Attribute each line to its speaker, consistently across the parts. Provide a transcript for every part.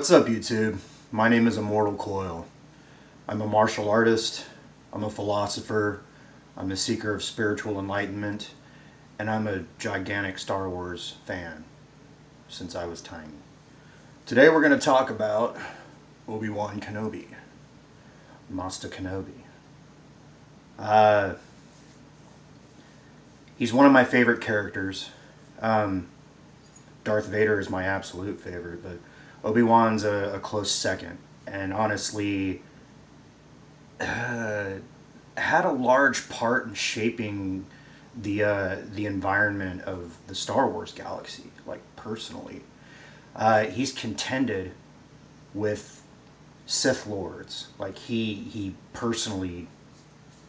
Speaker 1: What's up, YouTube? My name is Immortal Coil. I'm a martial artist, I'm a philosopher, I'm a seeker of spiritual enlightenment, and I'm a gigantic Star Wars fan since I was tiny. Today we're going to talk about Obi Wan Kenobi, Master Kenobi. He's one of my favorite characters. Darth Vader is my absolute favorite, but Obi-Wan's a close second, and honestly had a large part in shaping the environment of the Star Wars galaxy. Like, personally, he's contended with Sith Lords. Like, he personally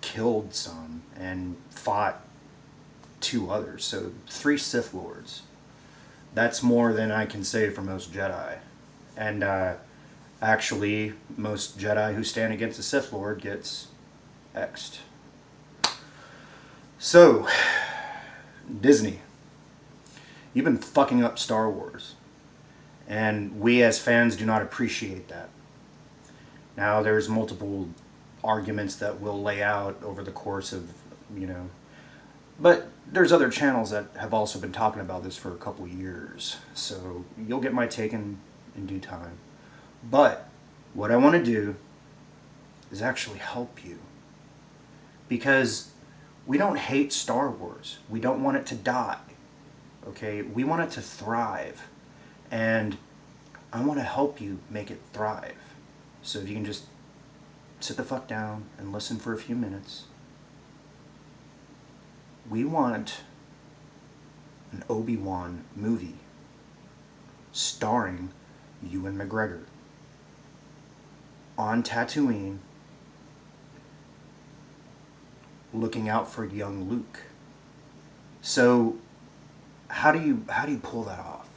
Speaker 1: killed some and fought 2 others, so 3 Sith Lords. That's more than I can say for most Jedi. And actually, most Jedi who stand against a Sith Lord gets X'd. So, Disney, you've been fucking up Star Wars. And we as fans do not appreciate that. Now, there's multiple arguments that we'll lay out over the course of, but there's other channels that have also been talking about this for a couple years. So you'll get my take in due time. But what I want to do is actually help you. Because we don't hate Star Wars. We don't want it to die. Okay? We want it to thrive. And I want to help you make it thrive. So if you can just sit the fuck down and listen for a few minutes. We want an Obi Wan movie starring Ewan McGregor on Tatooine, looking out for young Luke. So how do you pull that off?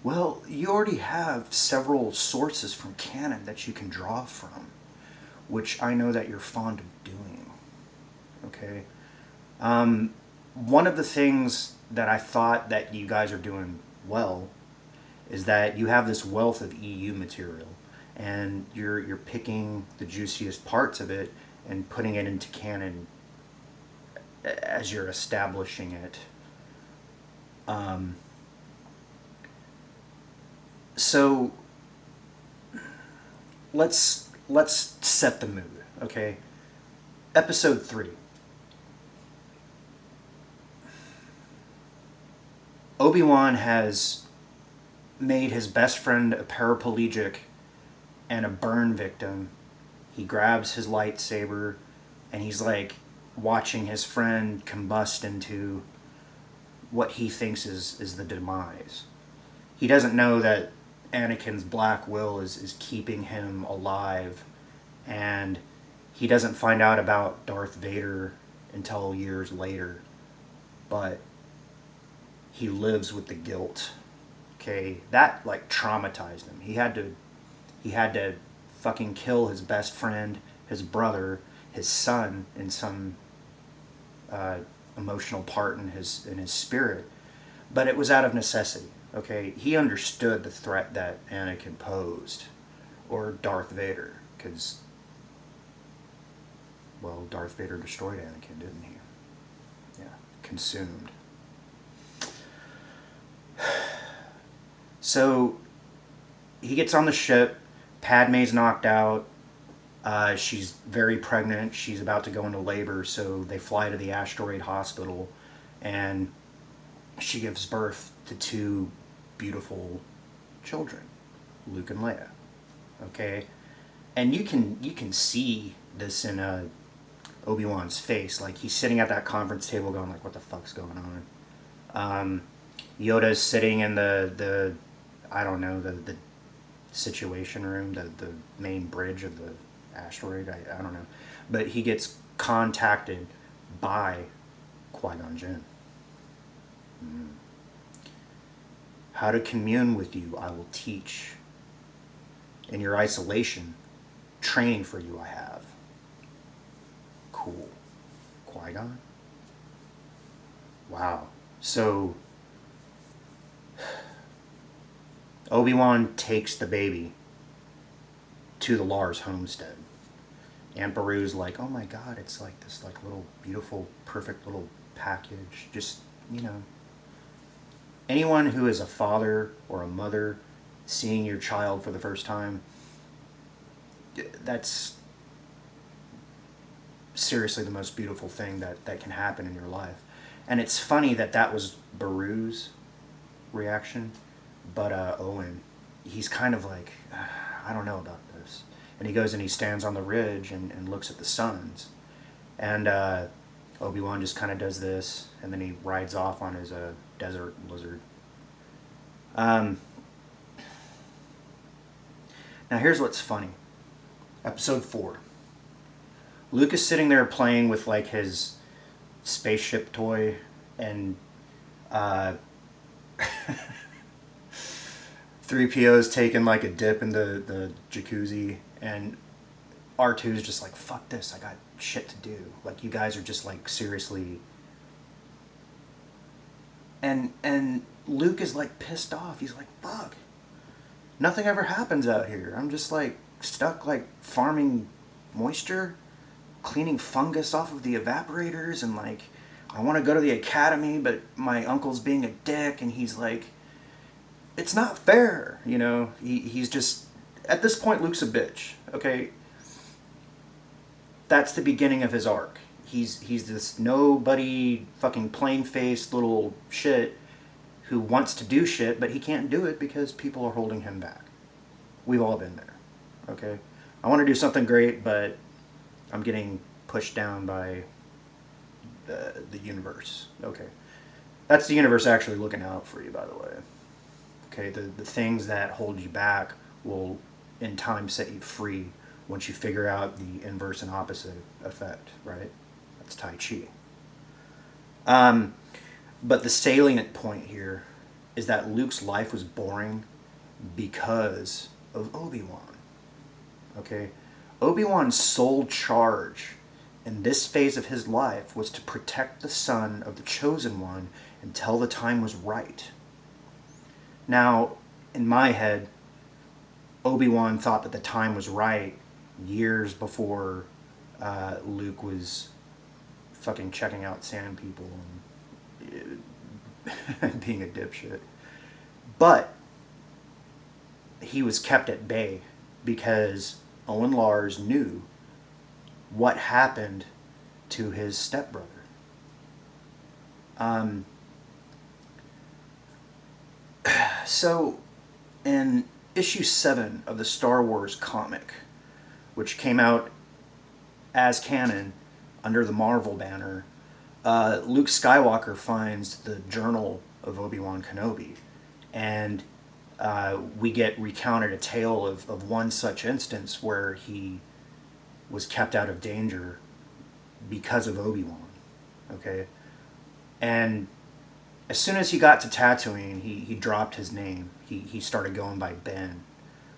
Speaker 1: Well, you already have several sources from canon that you can draw from, which I know that you're fond of doing. Okay? One of the things that I thought that you guys are doing well is that you have this wealth of EU material, and you're picking the juiciest parts of it and putting it into canon as you're establishing it. So let's set the mood, okay? Episode 3. Obi-Wan has made his best friend a paraplegic and a burn victim. He grabs his lightsaber and he's like watching his friend combust into what he thinks is the demise. He doesn't know that Anakin's black will is keeping him alive, and he doesn't find out about Darth Vader until years later, but he lives with the guilt. Okay, that like traumatized him. He had to fucking kill his best friend, his brother, his son in some emotional part in his spirit, but it was out of necessity. Okay, he understood the threat that Anakin posed, or Darth Vader, because, well, Darth Vader destroyed Anakin, didn't he? Yeah, consumed. So he gets on the ship. Padme's knocked out. She's very pregnant. She's about to go into labor, so they fly to the asteroid hospital, and she gives birth to 2 beautiful children, Luke and Leia. Okay, and you can see this in Obi-Wan's face. Like, he's sitting at that conference table going like, what the fuck's going on? Yoda's sitting in the I don't know, the situation room, the main bridge of the asteroid, I don't know. But he gets contacted by Qui-Gon Jinn. How to commune with you I will teach. In your isolation, training for you I have. Cool. Qui-Gon? Wow. So Obi-Wan takes the baby to the Lars homestead. Aunt Beru's like, oh my god, it's like this like little beautiful, perfect little package. Just, you know, anyone who is a father or a mother seeing your child for the first time, that's seriously the most beautiful thing that can happen in your life. And it's funny that that was Beru's reaction, but Owen, he's kind of like, I don't know about this. And he goes and he stands on the ridge and looks at the suns. And Obi-Wan just kind of does this, and then he rides off on his desert lizard. Now here's what's funny. Episode 4. Luke is sitting there playing with like his spaceship toy, and 3PO's taking like a dip in the jacuzzi, and R2's just like, fuck this, I got shit to do. Like, you guys are just like seriously. And Luke is like pissed off. He's like, fuck. Nothing ever happens out here. I'm just like stuck like farming moisture, cleaning fungus off of the evaporators, and like I want to go to the academy, but my uncle's being a dick, and he's like, it's not fair, you know. He's just, at this point, Luke's a bitch. Okay, that's the beginning of his arc. He's this nobody, fucking plain-faced little shit who wants to do shit, but he can't do it because people are holding him back. We've all been there. Okay, I want to do something great, but I'm getting pushed down by the universe. Okay, that's the universe actually looking out for you, by the way. Okay, the things that hold you back will in time set you free once you figure out the inverse and opposite effect, right? That's Tai Chi. But the salient point here is that Luke's life was boring because of Obi-Wan. Okay? Obi-Wan's sole charge in this phase of his life was to protect the son of the Chosen One until the time was right. Now, in my head, Obi-Wan thought that the time was right years before Luke was fucking checking out sand people and being a dipshit. But he was kept at bay because Owen Lars knew what happened to his stepbrother. So, in issue 7 of the Star Wars comic, which came out as canon under the Marvel banner, Luke Skywalker finds the journal of Obi-Wan Kenobi, and we get recounted a tale of one such instance where he was kept out of danger because of Obi-Wan. Okay? And as soon as he got to Tatooine, he dropped his name. He started going by Ben,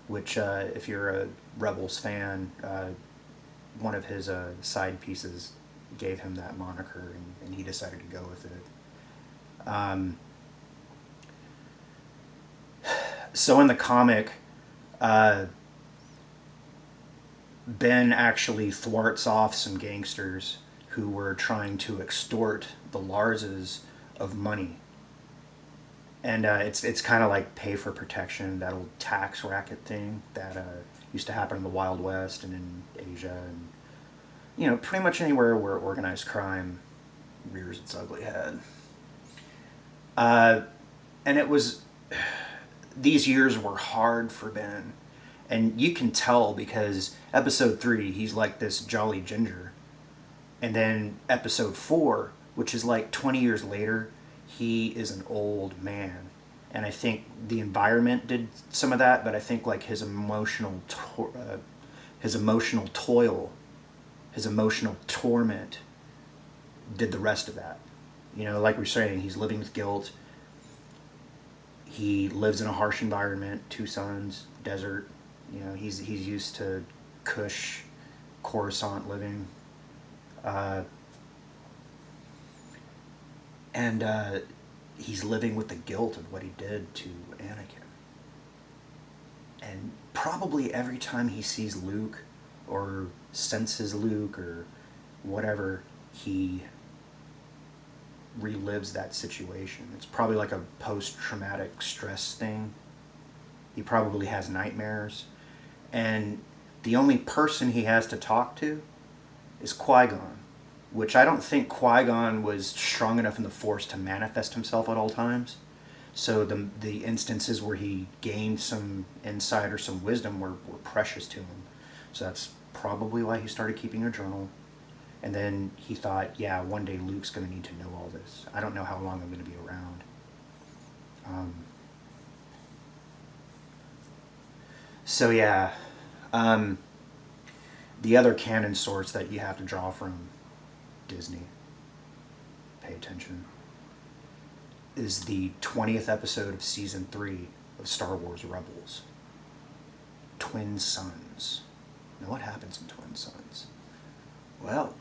Speaker 1: which, if you're a Rebels fan, one of his side pieces gave him that moniker, and he decided to go with it. So in the comic, Ben actually thwarts off some gangsters who were trying to extort the Larses of money. And it's kind of like pay for protection, that old tax racket thing that used to happen in the Wild West and in Asia, and you know, pretty much anywhere where organized crime rears its ugly head. And it was, these years were hard for Ben, and you can tell because episode 3 he's like this jolly ginger, and then episode 4, which is like 20 years later, he is an old man. And I think the environment did some of that, but I think like his emotional toil, his emotional torment did the rest of that. You know, like we're saying, he's living with guilt. He lives in a harsh environment, 2 sons, desert. You know, he's used to cush, Coruscant living. And he's living with the guilt of what he did to Anakin. And probably every time he sees Luke or senses Luke or whatever, he relives that situation. It's probably like a post-traumatic stress thing. He probably has nightmares. And the only person he has to talk to is Qui-Gon, which I don't think Qui-Gon was strong enough in the Force to manifest himself at all times. So the instances where he gained some insight or some wisdom were precious to him. So that's probably why he started keeping a journal. And then he thought, yeah, one day Luke's going to need to know all this. I don't know how long I'm going to be around. So yeah, the other canon source that you have to draw from Disney, pay attention, is the 20th episode of season 3 of Star Wars Rebels. Twin Sons. Now what happens in Twin Sons? Well,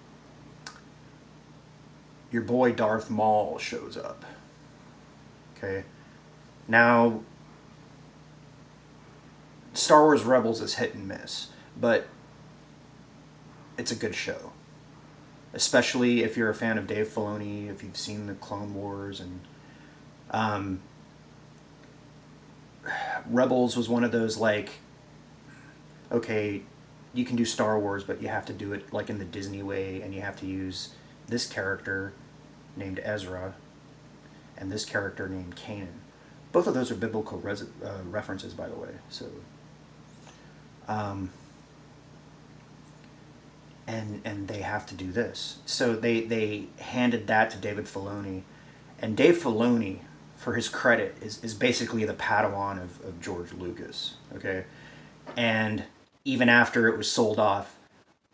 Speaker 1: your boy Darth Maul shows up. Okay? Now, Star Wars Rebels is hit and miss, but it's a good show. Especially if you're a fan of Dave Filoni, if you've seen the Clone Wars, and Rebels was one of those, like, okay, you can do Star Wars, but you have to do it like in the Disney way, and you have to use this character named Ezra and this character named Kanan. Both of those are biblical references, by the way. So, and they have to do this. So they handed that to David Filoni, and Dave Filoni, for his credit, is basically the Padawan of George Lucas. Okay, and even after it was sold off,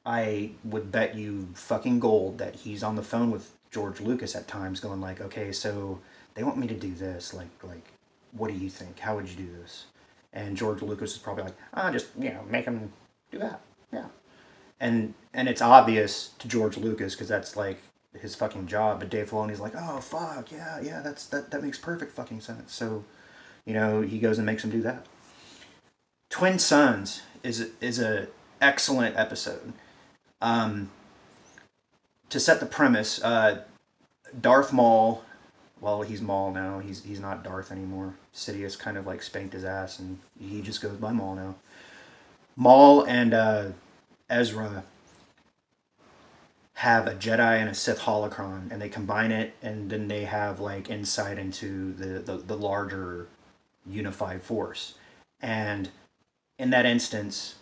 Speaker 1: I would bet you fucking gold that he's on the phone with George Lucas at times going like, okay, so they want me to do this, like what do you think? How would you do this? And George Lucas is probably like, just, make him do that. Yeah. And it's obvious to George Lucas because that's like his fucking job, but Dave Filoni's like, oh fuck, yeah, that makes perfect fucking sense. So, he goes and makes him do that. Twin Sons is a excellent episode. To set the premise, Darth Maul, well, he's Maul now. He's not Darth anymore. Sidious kind of like spanked his ass, and he just goes by Maul now. Maul and Ezra have a Jedi and a Sith holocron, and they combine it, and then they have like insight into the larger unified force. And in that instance,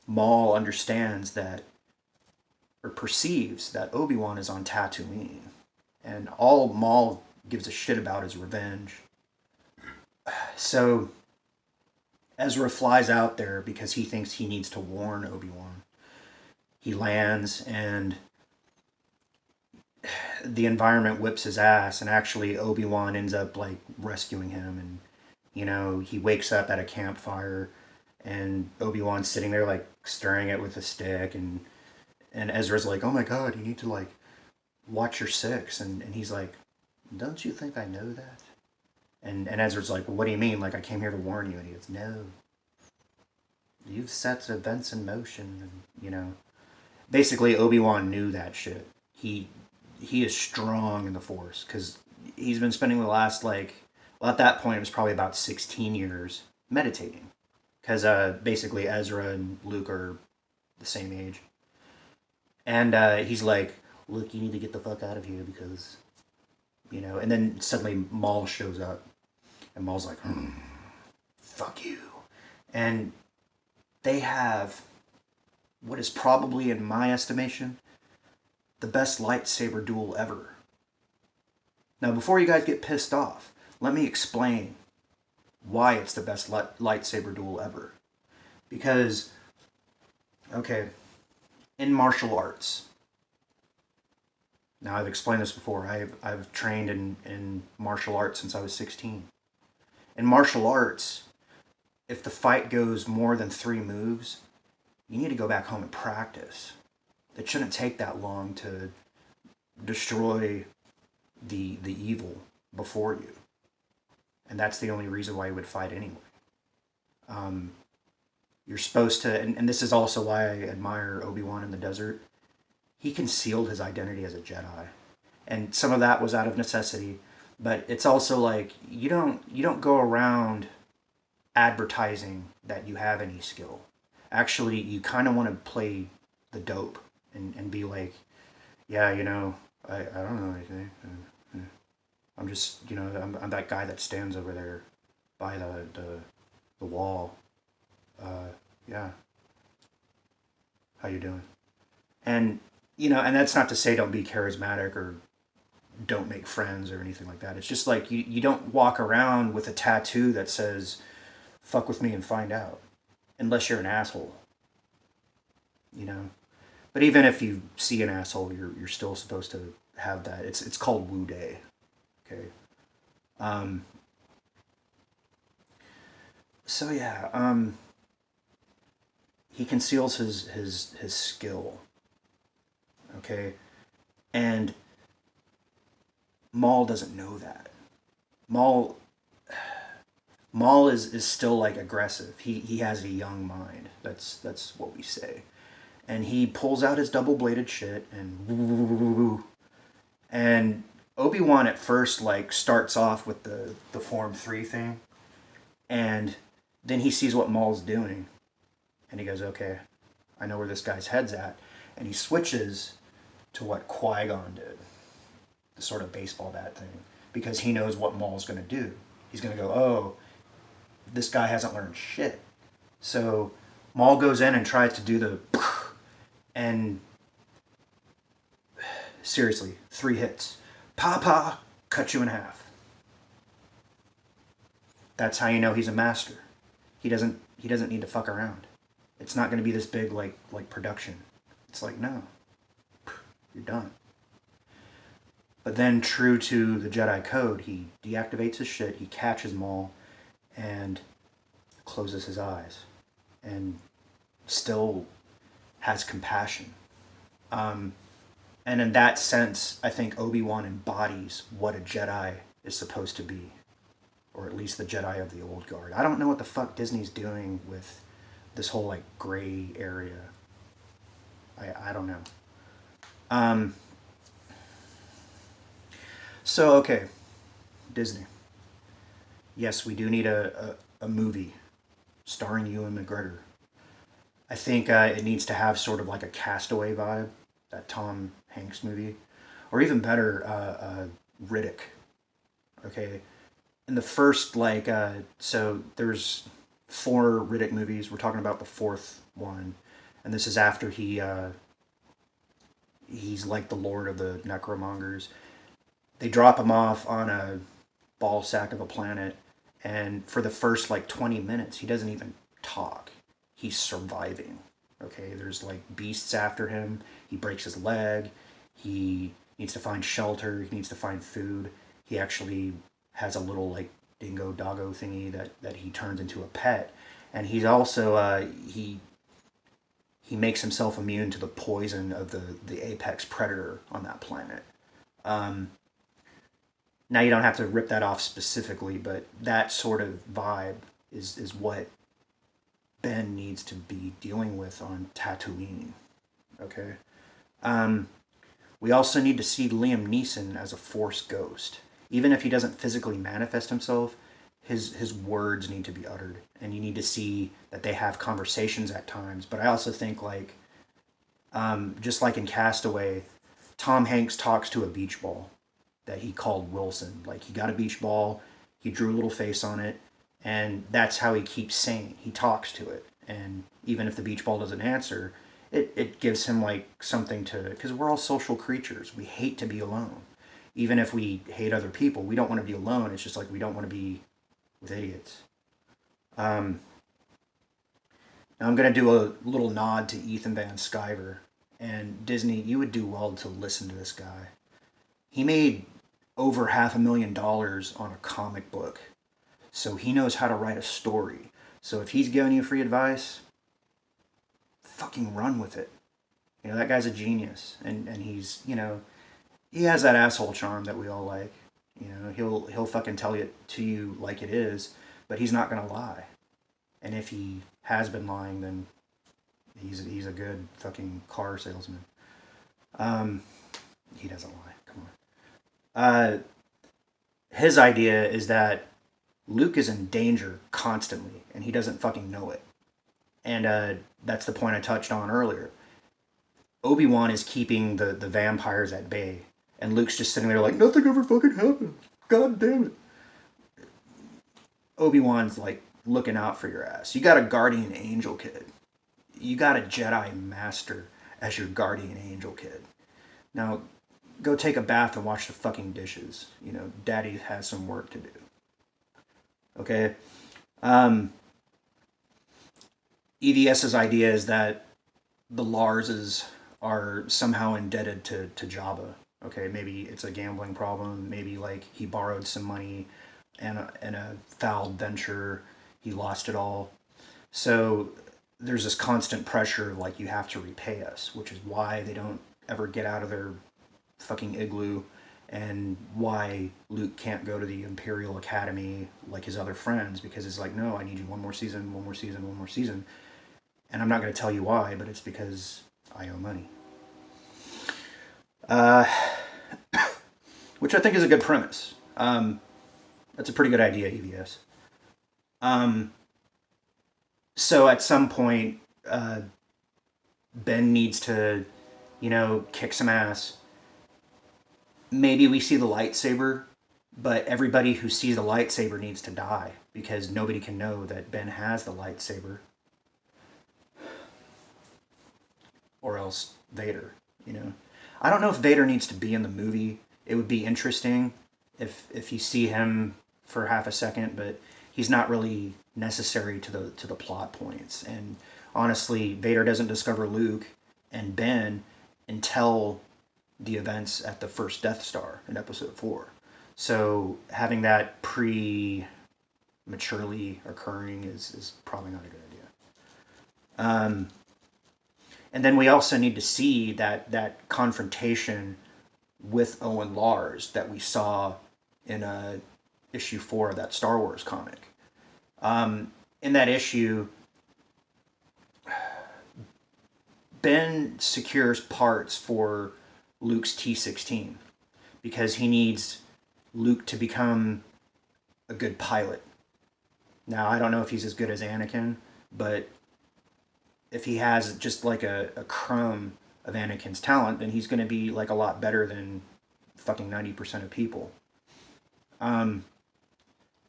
Speaker 1: Maul understands that, or perceives that Obi Wan is on Tatooine, and all Maul gives a shit about is revenge. So Ezra flies out there because he thinks he needs to warn Obi Wan. He lands, and the environment whips his ass, and actually Obi Wan ends up like rescuing him, and he wakes up at a campfire, and Obi Wan's sitting there like stirring it with a stick, and Ezra's like, oh my god, you need to like watch your six, and he's like, don't you think I know that? And Ezra's like, well, what do you mean? Like, I came here to warn you. And he goes, no, you've set events in motion, and basically Obi-Wan knew that shit. He is strong in the Force because he's been spending the last at that point it was probably about 16 years meditating, because basically Ezra and Luke are the same age. And he's like, look, you need to get the fuck out of here because, and then suddenly Maul shows up. And Maul's like, fuck you. And they have what is probably, in my estimation, the best lightsaber duel ever. Now, before you guys get pissed off, let me explain why it's the best lightsaber duel ever. Because, okay, in martial arts, now I've explained this before, I've trained in martial arts since I was 16. In martial arts, if the fight goes more than 3 moves, you need to go back home and practice. It shouldn't take that long to destroy the evil before you. And that's the only reason why you would fight anyway. You're supposed to, and this is also why I admire Obi Wan in the desert. He concealed his identity as a Jedi, and some of that was out of necessity. But it's also like you don't go around advertising that you have any skill. Actually, you kind of want to play the dope and be like, yeah, I don't know anything. I'm just, I'm that guy that stands over there by the wall. Yeah, how you doing? And and that's not to say don't be charismatic or don't make friends or anything like that. It's just like you don't walk around with a tattoo that says "fuck with me and find out," unless you're an asshole, you know. But even if you see an asshole, you're still supposed to have that. It's called Woo Day, okay. Um, so yeah, he conceals his skill, okay, and Maul doesn't know that. Maul Maul is still like aggressive. He has a young mind. That's what we say. And he pulls out his double bladed shit and Obi Wan at first like starts off with the Form 3 thing, and then he sees what Maul's doing, and he goes, "Okay, I know where this guy's head's at," and he switches to what Qui Gon did, the sort of baseball bat thing, because he knows what Maul's gonna do. He's gonna go, "Oh, this guy hasn't learned shit." So Maul goes in and tries to do the, and seriously, 3 hits. Papa, cut you in half. That's how you know he's a master. He doesn't need to fuck around. It's not going to be this big like production. It's like, no, you're done. But then, true to the Jedi code, he deactivates his shit. He catches Maul, and closes his eyes, and still has compassion. Um, and in that sense, I think Obi-Wan embodies what a Jedi is supposed to be, or at least the Jedi of the old guard. I don't know what the fuck Disney's doing with this whole like gray area. I don't know. Um, so okay, Disney. Yes, we do need a movie starring Ewan McGregor. I think it needs to have sort of like a Castaway vibe, that Tom Hanks movie, or even better, Riddick. Okay, in the first so there's 4 Riddick movies. We're talking about the fourth one, and this is after he's like the lord of the necromongers. They drop him off on a ball sack of a planet, and for the first like 20 minutes he doesn't even talk. He's surviving. Okay, there's like beasts after him. He breaks his leg. He needs to find shelter. He needs to find food. He actually has a little like dingo doggo thingy that he turns into a pet, and he's also he makes himself immune to the poison of the apex predator on that planet. um, Now you don't have to rip that off specifically, but that sort of vibe is what Ben needs to be dealing with on Tatooine. Okay. Um, we also need to see Liam Neeson as a Force ghost. Even if he doesn't physically manifest himself, his words need to be uttered, and you need to see that they have conversations at times. But I also think just like in Castaway, Tom Hanks talks to a beach ball that he called Wilson. Like he got a beach ball, he drew a little face on it, and that's how he keeps sane. He talks to it, and even if the beach ball doesn't answer, it gives him like something to, because we're all social creatures. We hate to be alone. Even if we hate other people, we don't want to be alone. It's just like we don't want to be with idiots. Um, Now I'm going to do a little nod to Ethan Van Sciver. And Disney, you would do well to listen to this guy. He made over $500,000 on a comic book. So he knows how to write a story. So if he's giving you free advice, fucking run with it. That guy's a genius. And he's, he has that asshole charm that we all like. He'll fucking tell it to you like it is, but he's not going to lie. And if he has been lying, then he's a good fucking car salesman. He doesn't lie. Come on. His idea is that Luke is in danger constantly, and he doesn't fucking know it. And that's the point I touched on earlier. Obi-Wan is keeping the vampires at bay, and Luke's just sitting there like, nothing ever fucking happened. God damn it. Obi-Wan's like looking out for your ass. You got a guardian angel, kid. You got a Jedi master as your guardian angel, kid. Now, go take a bath and wash the fucking dishes. You know, daddy has some work to do. Okay? EVS's idea is that the Larses are somehow indebted to Jabba. Okay, maybe it's a gambling problem. Maybe like he borrowed some money and a foul venture. He lost it all. So there's this constant pressure of like, you have to repay us, which is why they don't ever get out of their fucking igloo, and why Luke can't go to the Imperial Academy like his other friends, because it's like, no, I need you one more season, one more season, one more season. And I'm not going to tell you why, but it's because I owe money. Which I think is a good premise. That's a pretty good idea, EVS. So at some point, Ben needs to, kick some ass. Maybe we see the lightsaber, but everybody who sees the lightsaber needs to die, because nobody can know that Ben has the lightsaber. Or else Vader, I don't know if Vader needs to be in the movie. It would be interesting if you see him for half a second, but he's not really necessary to the plot points. And honestly, Vader doesn't discover Luke and Ben until the events at the first Death Star in Episode 4. So having that prematurely occurring is probably not a good idea. And then we also need to see that confrontation with Owen Lars that we saw in issue 4 of that Star Wars comic. In that issue, Ben secures parts for Luke's T-16 because he needs Luke to become a good pilot. Now, I don't know if he's as good as Anakin, but if he has just like a crumb of Anakin's talent, then he's going to be like a lot better than fucking 90% of people.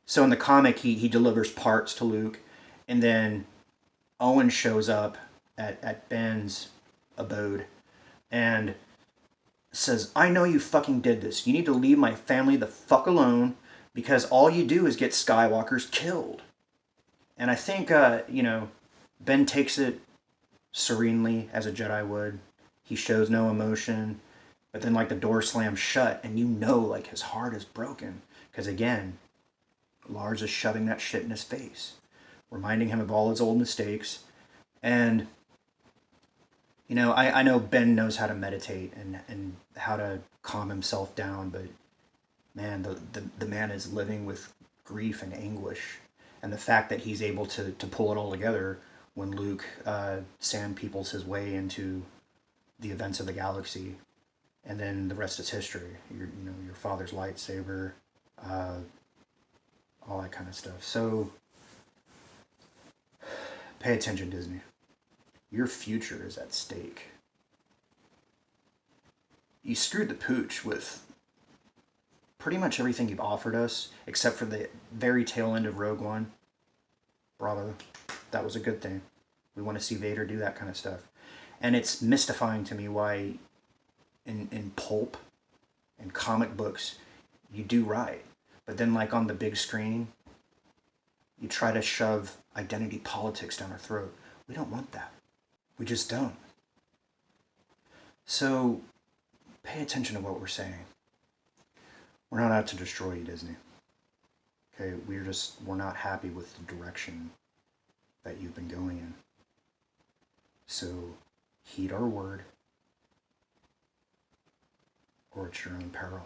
Speaker 1: So in the comic, he delivers parts to Luke, and then Owen shows up at Ben's abode and says, I know you fucking did this. You need to leave my family the fuck alone, because all you do is get Skywalkers killed. And I think, Ben takes it serenely, as a Jedi would. He shows no emotion, but then like the door slams shut, and like his heart is broken, because again, Lars is shoving that shit in his face, reminding him of all his old mistakes. And I know Ben knows how to meditate and how to calm himself down, but man, the man is living with grief and anguish, and the fact that he's able to pull it all together when Luke sandpeoples his way into the events of the galaxy, and then the rest is history. Your father's lightsaber, all that kind of stuff. So pay attention, Disney. Your future is at stake. You screwed the pooch with pretty much everything you've offered us, except for the very tail end of Rogue One. Bravo. That was a good thing. We want to see Vader do that kind of stuff. And it's mystifying to me why in pulp and comic books you do right, but then like on the big screen you try to shove identity politics down our throat. We don't want that. We just don't. So pay attention to what we're saying. We're not out to destroy you, Disney. Okay, we're not happy with the direction that you've been going in. So heed our word, or at your own peril.